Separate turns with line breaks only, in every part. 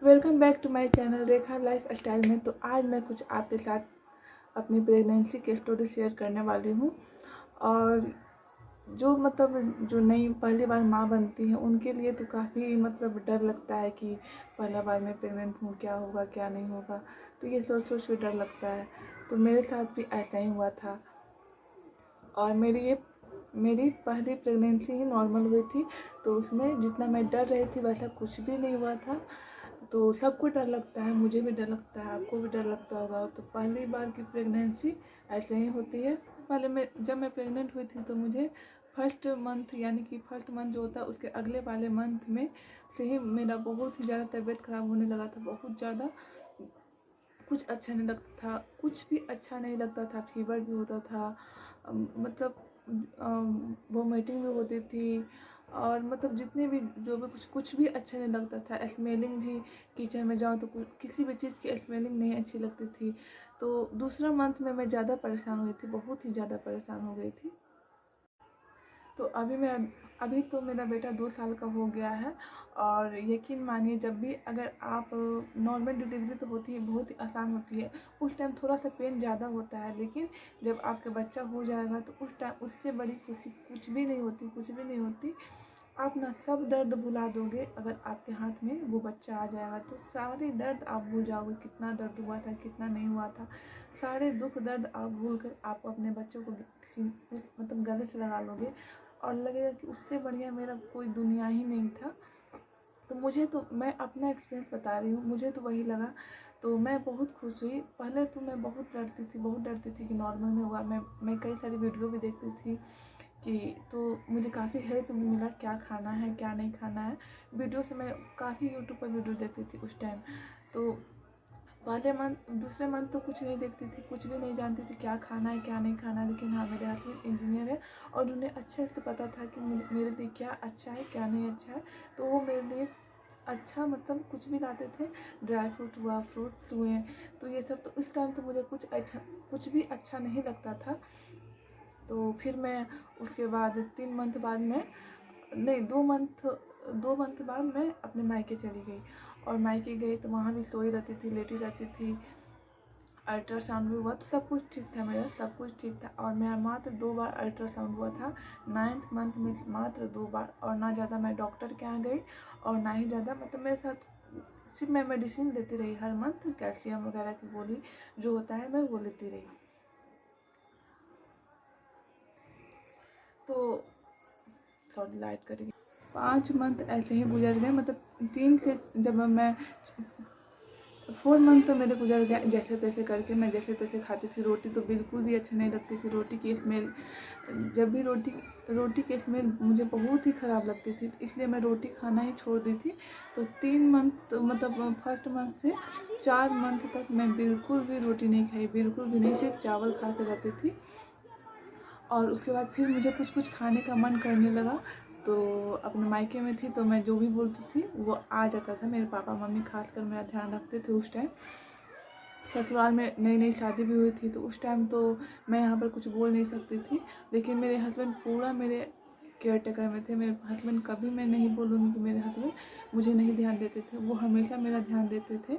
Welcome back to my channel Rekha lifestyle में। तो आज मैं कुछ आपके साथ अपनी प्रेगनेंसी की स्टोरी शेयर करने वाली हूँ। और जो नई पहली बार माँ बनती हैं उनके लिए तो काफ़ी डर लगता है कि पहला बार मैं प्रेग्नेंट हूँ, क्या होगा क्या नहीं होगा। तो ये सोच सोच के डर लगता है। तो मेरे साथ भी ऐसा ही हुआ था। और मेरी पहली प्रेगनेंसी ही नॉर्मल हुई थी। तो उसमें जितना मैं डर रही थी वैसा कुछ भी नहीं हुआ था। तो सबको डर लगता है, मुझे भी डर लगता है, आपको भी डर लगता होगा। तो पहली बार की प्रेगनेंसी ऐसे ही होती है। जब मैं प्रेग्नेंट हुई थी तो मुझे फर्स्ट मंथ यानी कि फर्स्ट मंथ जो होता है उसके अगले वाले मंथ में से ही मेरा बहुत ही ज़्यादा तबीयत ख़राब होने लगा था। बहुत ज़्यादा कुछ अच्छा नहीं लगता था, कुछ भी अच्छा नहीं लगता था। फीवर भी होता था, वोमिटिंग भी होती थी। और जितने भी जो भी कुछ भी अच्छा नहीं लगता था। स्मेलिंग भी, किचन में जाओ तो किसी भी चीज़ की स्मेलिंग नहीं अच्छी लगती थी। तो दूसरा मंथ में मैं ज़्यादा परेशान हुई थी, बहुत ही ज़्यादा परेशान हो गई थी। तो अभी तो मेरा बेटा 2 साल का हो गया है। और यकीन मानिए, जब भी अगर आप नॉर्मल डिलीवरी तो होती है, बहुत ही आसान होती है। उस टाइम थोड़ा सा पेन ज़्यादा होता है, लेकिन जब आपका बच्चा हो जाएगा तो उस टाइम उससे बड़ी खुशी कुछ भी नहीं होती, कुछ भी नहीं होती। आप ना सब दर्द भुला दोगे। अगर आपके हाथ में वो बच्चा आ जाएगा तो सारे दर्द आप भूल जाओगे, कितना दर्द हुआ था, कितना नहीं हुआ था। सारे दुख दर्द आप भूल कर आप अपने बच्चों को गले से लगा लोगे। और लगेगा कि उससे बढ़िया मेरा कोई दुनिया ही नहीं था। तो मैं अपना एक्सपीरियंस बता रही हूँ, मुझे तो वही लगा। तो मैं बहुत खुश हुई। पहले तो मैं बहुत डरती थी कि नॉर्मल में हुआ। मैं कई सारी वीडियो भी देखती थी कि तो मुझे काफ़ी हेल्प भी मिला, क्या खाना है क्या नहीं खाना है। वीडियो से मैं काफ़ी यूट्यूब पर वीडियो देखती थी उस टाइम। तो पहले मंथ दूसरे मंथ तो कुछ नहीं देखती थी, कुछ भी नहीं जानती थी क्या खाना है क्या नहीं खाना है। लेकिन हाँ, मेरे हस्बैंड इंजीनियर है और उन्हें अच्छे से पता था कि मेरे लिए क्या अच्छा है क्या नहीं अच्छा है। तो वो मेरे लिए अच्छा कुछ भी लाते थे। ड्राई फ्रूट हुआ, फ्रूट्स हुए, तो ये सब। तो उस टाइम तो मुझे कुछ भी अच्छा नहीं लगता था। तो फिर मैं उसके बाद 3 मंथ बाद में नहीं 2 मंथ बाद मैं अपने मायके चली गई। और मायके गई तो वहाँ भी सोई रहती थी, लेटी रहती थी। अल्ट्रासाउंड भी हुआ तो सब कुछ ठीक था, मेरा सब कुछ ठीक था। और मेरा मात्र 2 बार अल्ट्रासाउंड हुआ था 9th मंथ में, मात्र 2 बार। और ना ज़्यादा मैं डॉक्टर के यहाँ गई और ना ही ज़्यादा मेरे साथ सिर्फ मैं मेडिसिन लेती रही हर मंथ। कैल्शियम वगैरह की गोली जो होता है मैं वो लेती रही। तो सॉरी, लाइट करेगी। 5 मंथ ऐसे ही गुजर गए। 3 से जब मैं 4 मंथ तो मेरे गुजर गए जैसे तैसे करके। मैं जैसे तैसे खाती थी। रोटी तो बिल्कुल भी अच्छी नहीं लगती थी। रोटी की स्मेल, जब भी रोटी की स्मेल मुझे बहुत ही ख़राब लगती थी, इसलिए मैं रोटी खाना ही छोड़ दी थी। तो 3 मंथ फर्स्ट मंथ से 4 मंथ तक मैं बिल्कुल भी रोटी नहीं खाई, बिल्कुल भी नहीं, सिर्फ चावल खा के रहती थी। और उसके बाद फिर मुझे कुछ कुछ खाने का मन करने लगा। तो अपने मायके में थी तो मैं जो भी बोलती थी वो आ जाता था। मेरे पापा मम्मी खासकर मेरा ध्यान रखते थे उस टाइम। ससुराल में नई नई शादी भी हुई थी तो उस टाइम तो मैं यहाँ पर कुछ बोल नहीं सकती थी। लेकिन मेरे हस्बैंड पूरा मेरे केयर टेकर में थे। मेरे हस्बैंड, कभी मैं नहीं बोलूँगी कि मेरे हस्बैंड मुझे नहीं ध्यान देते थे, वो हमेशा मेरा ध्यान देते थे।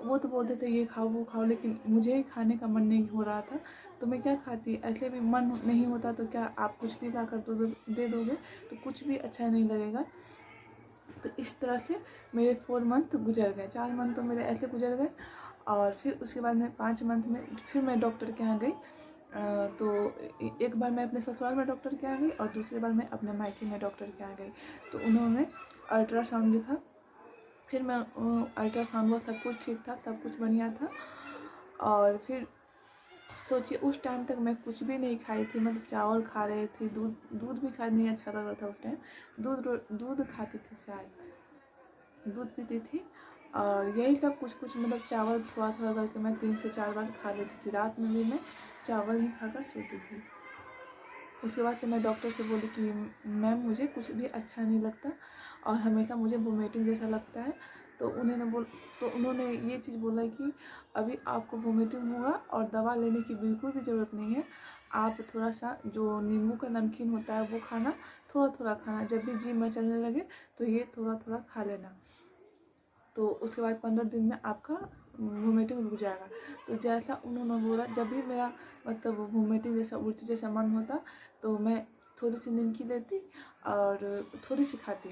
वो तो बोलते थे ये खाओ वो खाओ, लेकिन मुझे ही खाने का मन नहीं हो रहा था। तो मैं क्या खाती, ऐसे भी मन नहीं होता तो क्या आप कुछ भी ला कर दे दोगे तो कुछ भी अच्छा नहीं लगेगा। तो इस तरह से मेरे 4 मंथ गुजर गए। 4 मंथ तो मेरे ऐसे गुजर गए। और फिर उसके बाद में 5 मंथ में फिर मैं डॉक्टर के यहाँ गई। तो एक बार मैं अपने ससुराल में डॉक्टर के यहाँ गई और दूसरी बार मैं अपने मायके में डॉक्टर के यहाँ गई। तो उन्होंने अल्ट्रासाउंड लिखा। फिर मैं अल्ट्रासाउंड हुआ, सब कुछ ठीक था, सब कुछ बढ़िया था। और फिर सोचिए उस टाइम तक मैं कुछ भी नहीं खाई थी। चावल खा रही थी, दूध भी शायद नहीं अच्छा लग रहा था उस टाइम। दूध खाती थी, शायद दूध पीती थी। और यही सब कुछ कुछ चावल थोड़ा थोड़ा करके मैं 3 से 4 बार खा लेती थी। रात में भी मैं चावल ही खाकर सोती थी। उसके बाद से मैं डॉक्टर से बोली कि मैम मुझे कुछ भी अच्छा नहीं लगता और हमेशा मुझे वोमिटिंग जैसा लगता है। तो उन्होंने ये चीज़ बोला कि अभी आपको वोमिटिंग होगा और दवा लेने की बिल्कुल भी ज़रूरत नहीं है। आप थोड़ा सा जो नींबू का नमकीन होता है वो खाना, थोड़ा थोड़ा खाना। जब भी जी में चलने लगे तो ये थोड़ा थोड़ा खा लेना। तो उसके बाद 15 दिन में आपका वोमिटिंग रुक जाएगा। तो जैसा उन्होंने बोला, जब भी मेरा मतलब वोमिटिंग जैसा उल्टी जैसा मन होता तो मैं थोड़ी सी निमकी लेती और थोड़ी सी खाती।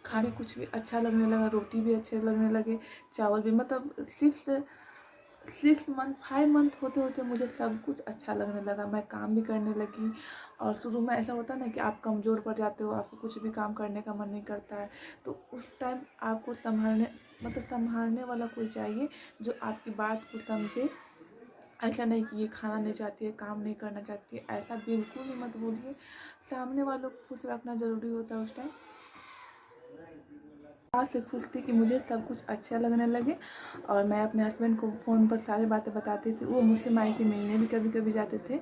खाने कुछ भी अच्छा लगने लगा, रोटी भी अच्छे लगने लगे, चावल भी। मतलब 6 मंथ 5 मंथ होते होते मुझे सब कुछ अच्छा लगने लगा, मैं काम भी करने लगी। और शुरू में ऐसा होता है ना कि आप कमज़ोर पड़ जाते हो, आपको कुछ भी काम करने का मन नहीं करता है, तो उस टाइम आपको संभालने वाला कोई चाहिए जो आपकी बात को समझे। ऐसा नहीं कि ये खाना नहीं चाहती है, काम नहीं करना चाहती है, ऐसा बिल्कुल भी मत बोलिए। सामने वालों को खुश रखना ज़रूरी होता है उस टाइम। आज से खुश थी कि मुझे सब कुछ अच्छा लगने लगे। और मैं अपने हस्बैंड को फ़ोन पर सारी बातें बताती थी, वो मुझसे मायके मिलने भी कभी कभी जाते थे।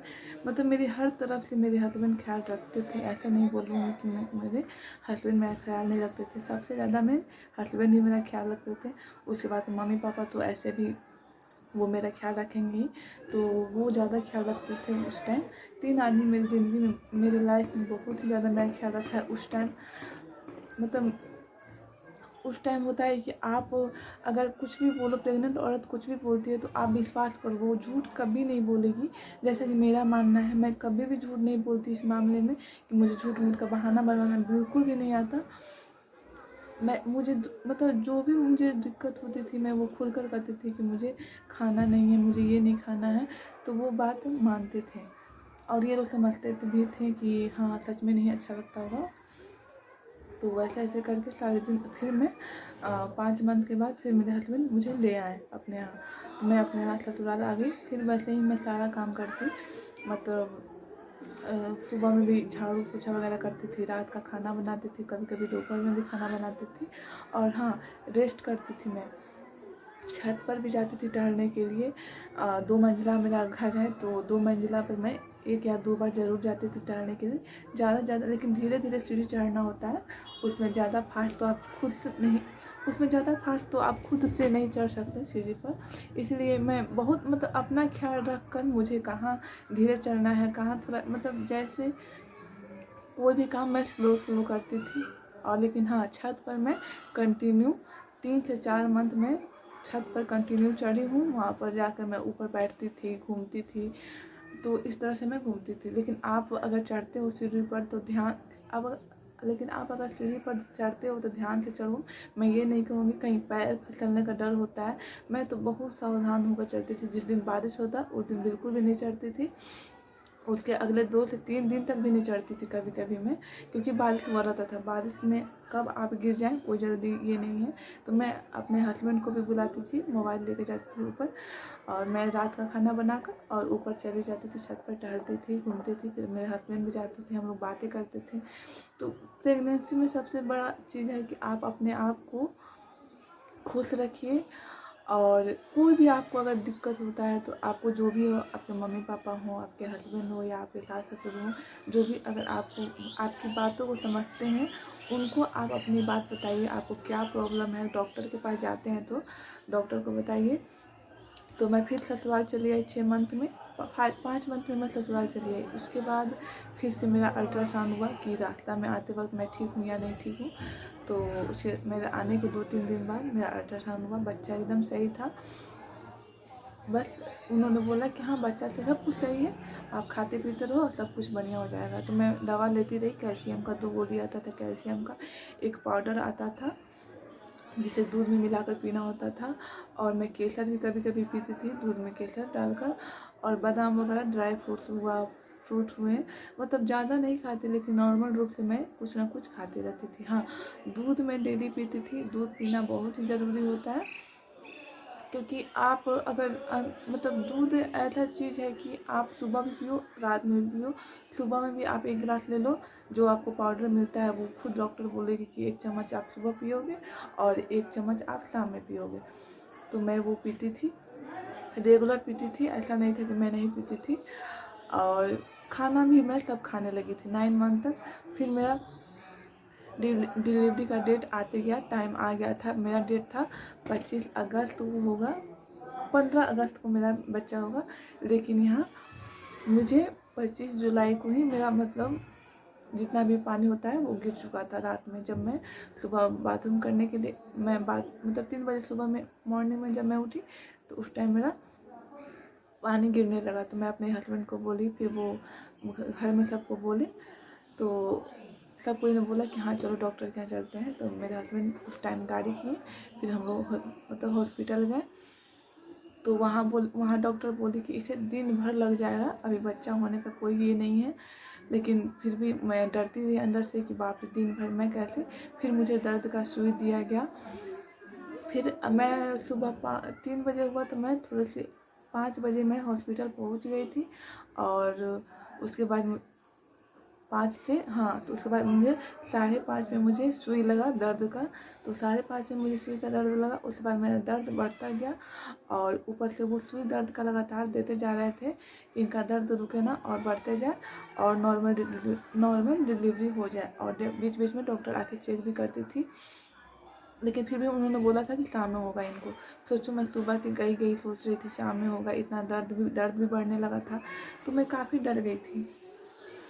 मतलब मेरी हर तरफ से मेरे हस्बैंड ख्याल रखते थे, ऐसा नहीं बोलूँगी कि मेरे हस्बैंड मेरा ख्याल नहीं रखते थे। सबसे ज़्यादा मेरे हस्बैंड ही मेरा ख्याल रखते थे। उसके बाद मम्मी पापा तो ऐसे भी वो मेरा ख्याल रखेंगे ही, तो वो ज़्यादा ख्याल रखते थे उस टाइम। 3 आदमी मेरी ज़िंदगी में, मेरी लाइफ में बहुत ही ज़्यादा मेरा ख्याल रखा है उस टाइम। मतलब उस टाइम होता है कि आप अगर कुछ भी बोलो, प्रेग्नेंट औरत कुछ भी बोलती है तो आप विश्वास करो, वो झूठ कभी नहीं बोलेगी। जैसा कि मेरा मानना है, मैं कभी भी झूठ नहीं बोलती इस मामले में कि मुझे झूठ मूठ का बहाना बनाना बिल्कुल भी नहीं आता। मुझे मतलब जो भी मुझे दिक्कत होती थी मैं वो खुल कर कहती थी कि मुझे खाना नहीं है, मुझे ये नहीं खाना है, तो वो बात मानते थे और ये लोग समझते भी थे कि हाँ सच में नहीं अच्छा लगता होगा। तो वैसे ऐसे करके सारे दिन फिर मैं 5 मंथ के बाद फिर मेरे हस्बैंड मुझे ले आए अपने यहाँ। तो मैं अपने यहाँ ससुराल आ गई। फिर वैसे ही मैं सारा काम करती, मतलब सुबह में भी झाड़ू पोछा वगैरह करती थी, रात का खाना बनाती थी, कभी कभी दोपहर में भी खाना बनाती थी। और हाँ, रेस्ट करती थी मैं। छत पर भी जाती थी टहलने के लिए। 2 मंजिला मेरा घर है, तो 2 मंजिला पर मैं 1 या 2 बार ज़रूर जाती थी टहलने के लिए। ज़्यादा लेकिन धीरे धीरे सीढ़ी चढ़ना होता है, उसमें ज़्यादा फास्ट तो आप खुद से नहीं, उसमें ज़्यादा फास्ट तो आप खुद से नहीं चढ़ सकते सीढ़ी पर। इसलिए मैं बहुत मतलब अपना ख्याल रख कर मुझे कहाँ धीरे चढ़ना है, कहाँ थोड़ा मतलब जैसे कोई भी काम मैं स्लो करती थी। और लेकिन हाँ, छत पर मैं कंटिन्यू 3 से 4 मंथ में छत पर कंटिन्यू चढ़ी हूँ। वहाँ पर जाकर मैं ऊपर बैठती थी, घूमती थी, तो इस तरह से मैं घूमती थी। लेकिन आप अगर चढ़ते हो सीढ़ी पर तो लेकिन आप अगर सीढ़ी पर चढ़ते हो तो ध्यान से चढ़ो। मैं ये नहीं कहूँगी, कहीं पैर फिसलने का डर होता है। मैं तो बहुत सावधान होकर चलती थी। जिस दिन बारिश होता उस दिन बिल्कुल भी नहीं चढ़ती थी। उसके अगले 2 से 3 दिन तक भी नहीं चढ़ती थी कभी कभी मैं, क्योंकि बारिश हुआ रहता था। बारिश में कब आप गिर जाएं कोई जल्दी ये नहीं है। तो मैं अपने हस्बैंड को भी बुलाती थी, मोबाइल लेके जाती थी ऊपर, और मैं रात का खाना बनाकर और ऊपर चली जाती थी, छत पर टहलती थी, घूमती थी। फिर मेरे हस्बैंड भी जाते थे, हम लोग बातें करते थे। तो प्रेगनेंसी में सबसे बड़ा चीज़ है कि आप अपने आप को खुश रखिए। और कोई भी आपको अगर दिक्कत होता है तो आपको जो भी हो, आपके मम्मी पापा हों, आपके हस्बैंड हो या आपके सास ससुर हों, जो भी अगर आपको आपकी बातों को समझते हैं, उनको आप अपनी बात बताइए, आपको क्या प्रॉब्लम है। डॉक्टर के पास जाते हैं तो डॉक्टर को बताइए। तो मैं फिर ससुराल चली आई 6 मंथ में, 5 मंथ में मैं ससुराल चली आई। उसके बाद फिर से मेरा अल्ट्रासाउंड हुआ कि रास्ता में आते वक्त मैं ठीक हूँ या नहीं ठीक हूँ। तो उसके मेरे आने के 2-3 दिन बाद मेरा अल्ट्रासाउंड हुआ, बच्चा एकदम सही था। बस उन्होंने बोला कि हाँ बच्चा से सब कुछ सही है, आप खाते पीते रहो, सब कुछ बढ़िया हो जाएगा। तो मैं दवा लेती रही, कैल्शियम का 2 गोली आता था कैल्शियम का, एक पाउडर आता था जिसे दूध में मिलाकर पीना होता था। और मैं केसर भी कभी कभी पीती थी, दूध में केसर डालकर। और बादाम वगैरह ड्राई फ्रूट्स हुआ, फ्रूट हुए, मतलब ज़्यादा नहीं खाती, लेकिन नॉर्मल रूप से मैं कुछ ना कुछ खाती रहती थी। हाँ, दूध मैं डेली पीती थी। दूध पीना बहुत ही ज़रूरी होता है, क्योंकि आप अगर मतलब दूध ऐसा चीज़ है कि आप सुबह भी पियो, रात में भी पियो। सुबह में भी आप 1 गिलास ले लो, जो आपको पाउडर मिलता है वो खुद डॉक्टर बोलेगी कि 1 चम्मच आप सुबह पियोगे और 1 चम्मच आप शाम में पियोगे। तो मैं वो पीती थी, रेगुलर पीती थी, ऐसा नहीं था कि मैं नहीं पीती थी। और खाना भी मैं सब खाने लगी थी 9 मंथ तक। फिर मेरा डिलीवरी का डेट आते गया, टाइम आ गया था। मेरा डेट था 25 अगस्त को होगा, 15 अगस्त को मेरा बच्चा होगा। लेकिन यहाँ मुझे 25 जुलाई को ही मेरा मतलब जितना भी पानी होता है वो गिर चुका था रात में। जब मैं सुबह बाथरूम करने के लिए मैं मतलब 3 बजे सुबह में मॉर्निंग में जब मैं उठी तो उस टाइम मेरा पानी गिरने लगा। तो मैं अपने हस्बैंड को बोली, फिर वो घर में सबको बोले, तो सब कोई ने बोला कि हाँ चलो डॉक्टर के यहाँ चलते हैं। तो मेरे हस्बैंड उस टाइम गाड़ी किए, फिर हम लोग मतलब हॉस्पिटल गए। तो वहाँ डॉक्टर बोली कि इसे दिन भर लग जाएगा, अभी बच्चा होने का कोई ये नहीं है। लेकिन फिर भी मैं डरती थी अंदर से कि बाप रे दिन भर मैं कैसे। फिर मुझे दर्द का सुई दिया गया। फिर मैं सुबह 3 बजे हुआ तो मैं थोड़े से 5 बजे मैं हॉस्पिटल पहुंच गई थी। और उसके बाद 5 से हाँ, तो उसके बाद मुझे 5:30 में मुझे सुई लगा दर्द का। तो 5:30 में मुझे सुई का दर्द लगा। उसके बाद मेरा दर्द बढ़ता गया और ऊपर से वो सुई दर्द का लगातार देते जा रहे थे, इनका दर्द रुके ना और बढ़ते जाए और नॉर्मल डिलीवरी हो जाए। और बीच बीच में डॉक्टर आके चेक भी करती थी, लेकिन फिर भी उन्होंने बोला था कि शाम में होगा इनको। सोचो मैं सुबह की गई सोच रही थी शाम में होगा, इतना दर्द भी बढ़ने लगा था। तो मैं काफ़ी डर गई थी।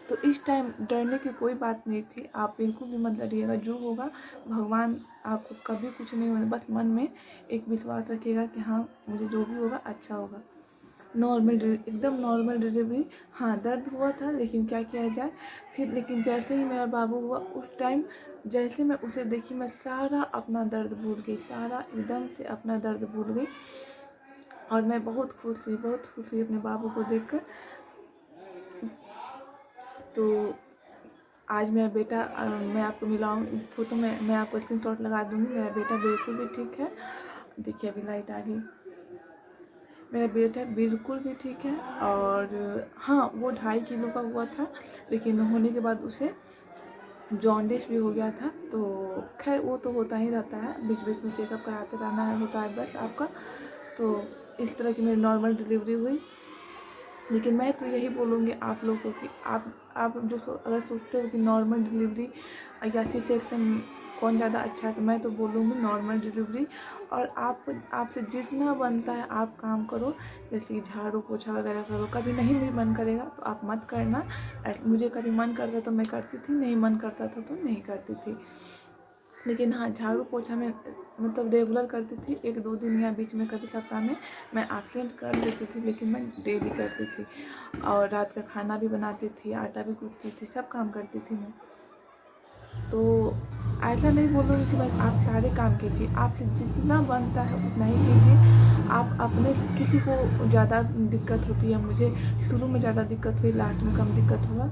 तो इस टाइम डरने की कोई बात नहीं थी। आप बिल्कुल भी मत डरिएगा, जो होगा भगवान आपको कभी कुछ नहीं होने, बस मन में एक विश्वास रखिएगा कि हाँ मुझे जो भी होगा अच्छा होगा। एकदम नॉर्मल डिलीवरी। हाँ दर्द हुआ था, लेकिन क्या किया जाए। फिर लेकिन जैसे ही मेरा बाबू हुआ उस टाइम जैसे मैं उसे देखी, मैं सारा अपना दर्द भूल गई, सारा एकदम से अपना दर्द भूल गई। और मैं बहुत खुश हुई अपने बाबू को देखकर। तो आज मेरा बेटा मैं आपको मिलाऊँ फोटो में, मैं आपको स्क्रीनशॉट लगा दूँगी। मेरा बेटा बिल्कुल भी ठीक है। देखिए अभी लाइट आ गई। मेरा बेटा बिल्कुल भी ठीक है। और हाँ वो 2.5 किलो का हुआ था, लेकिन होने के बाद उसे जॉन्डिस भी हो गया था। तो खैर वो तो होता ही रहता है, बीच बीच में चेकअप कराते रहना है होता है बस आपका। तो इस तरह की मेरी नॉर्मल डिलीवरी हुई। लेकिन मैं तो यही बोलूँगी आप लोगों को कि आप जो अगर सोचते हो कि नॉर्मल डिलीवरी या सी सेक्शन कौन ज़्यादा अच्छा है, तो मैं तो बोलूँगी नॉर्मल डिलीवरी। और आपसे जितना बनता है आप काम करो, जैसे कि झाड़ू पोछा वगैरह करो। कभी नहीं भी मन करेगा तो आप मत करना। मुझे कभी मन करता तो मैं करती थी, नहीं मन करता था तो नहीं करती थी। लेकिन हाँ झाड़ू पोछा में मतलब रेगुलर करती थी, 1-2 दिन या बीच में कभी सप्ताह में मैं एब्सेंट कर देती थी, लेकिन मैं डेली करती थी। और रात का खाना भी बनाती थी, आटा भी गूँथती थी, सब काम करती थी मैं। तो ऐसा नहीं बोलूँगी कि बस आप सारे काम कीजिए, आपसे जितना बनता है उतना ही कीजिए। आप अपने किसी को ज़्यादा दिक्कत होती है, मुझे शुरू में ज़्यादा दिक्कत हुई, लास्ट में कम दिक्कत हुआ।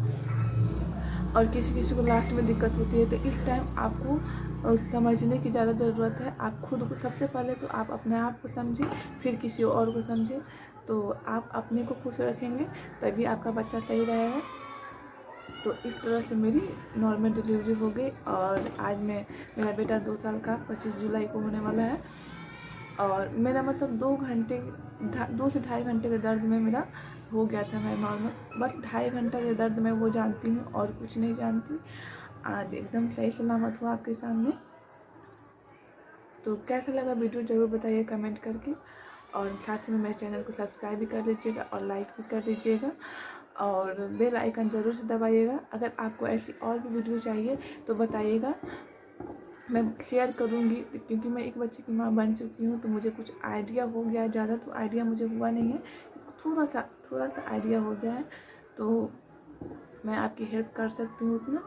और किसी को लास्ट में दिक्कत होती है। तो इस टाइम आपको समझने की ज़्यादा ज़रूरत है। आप खुद को सबसे पहले तो आप अपने आप को समझिए, फिर किसी और को समझिए। तो आप अपने को खुश रखेंगे तभी आपका बच्चा सही रहेगा। तो इस तरह से मेरी नॉर्मल डिलीवरी हो गई। और आज मेरा बेटा 2 साल का 25 जुलाई को होने वाला है। और मेरा मतलब 2 से 2.5 घंटे के दर्द में मेरा हो गया था। मैं नॉर्मल बस 2.5 घंटा के दर्द में वो जानती हूँ और कुछ नहीं जानती। आज एकदम सही सलामत हुआ आपके सामने। तो कैसा लगा वीडियो ज़रूर बताइए कमेंट करके। और साथ में मेरे चैनल को सब्सक्राइब भी कर लीजिएगा और लाइक भी कर दीजिएगा। और बेल आइकन ज़रूर से दबाइएगा। अगर आपको ऐसी और भी वीडियो चाहिए तो बताइएगा, मैं शेयर करूँगी। क्योंकि मैं एक बच्चे की माँ बन चुकी हूँ, तो मुझे कुछ आइडिया हो गया है। ज़्यादा तो आइडिया मुझे हुआ नहीं है, थोड़ा सा आइडिया हो गया है। तो मैं आपकी हेल्प कर सकती हूँ उतना।